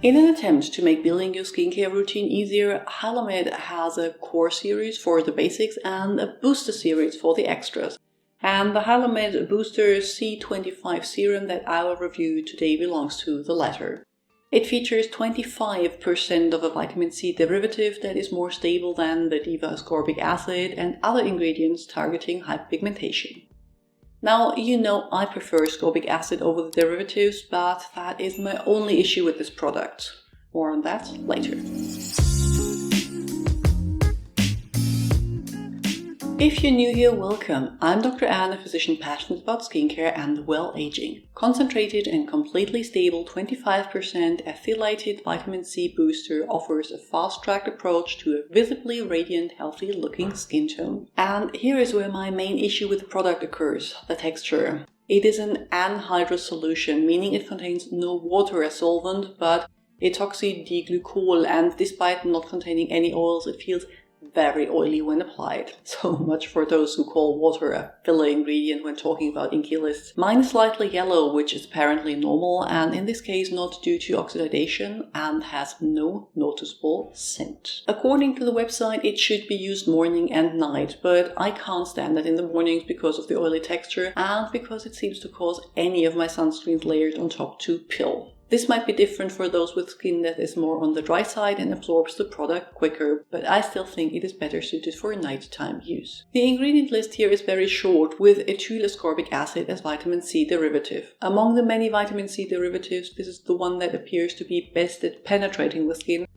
In an attempt to make building your skincare routine easier, Hylamide has a core series for the basics and a booster series for the extras. And the Hylamide Booster C25 Serum that I will review today belongs to the latter. It features 25% of a vitamin C derivative that is more stable than the Diva Ascorbic Acid and other ingredients targeting hyperpigmentation. Now, you know I prefer ascorbic acid over the derivatives, but that is my only issue with this product. More on that later. If you're new here, welcome. I'm Dr. Anne, a physician passionate about skincare and well-aging. Concentrated and completely stable 25% ethylated vitamin C booster offers a fast-tracked approach to a visibly radiant, healthy-looking skin tone. And here is where my main issue with the product occurs, the texture. It is an anhydrous solution, meaning it contains no water as solvent, but epoxy diglycol, and despite not containing any oils, it feels very oily when applied. So much for those who call water a filler ingredient when talking about Inkey List. Mine is slightly yellow, which is apparently normal, and in this case not due to oxidation, and has no noticeable scent. According to the website, it should be used morning and night, but I can't stand it in the mornings because of the oily texture and because it seems to cause any of my sunscreens layered on top to pill. This might be different for those with skin that is more on the dry side and absorbs the product quicker, but I still think it is better suited for nighttime use. The ingredient list here is very short, with ethyl ascorbic acid as vitamin C derivative. Among the many vitamin C derivatives, this is the one that appears to be best at penetrating the skin,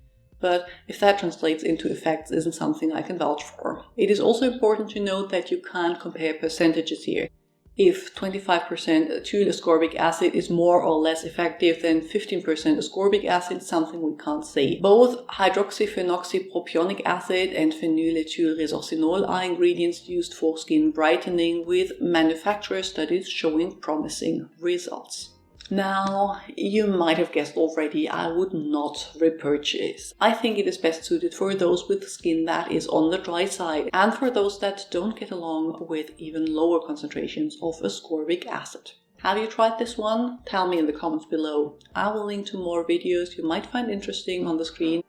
but if that translates into effects isn't something I can vouch for. It is also important to note that you can't compare percentages here. If 25% ethyl ascorbic acid is more or less effective than 15% ascorbic acid, something we can't say. Both hydroxyphenoxypropionic acid and phenylethylresorcinol are ingredients used for skin brightening, with manufacturer studies showing promising results. Now, you might have guessed already, I would not repurchase. I think it is best suited for those with skin that is on the dry side and for those that don't get along with even lower concentrations of ascorbic acid. Have you tried this one? Tell me in the comments below. I will link to more videos you might find interesting on the screen,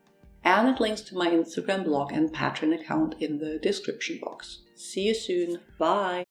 and it links to my Instagram blog and Patreon account in the description box. See you soon. Bye!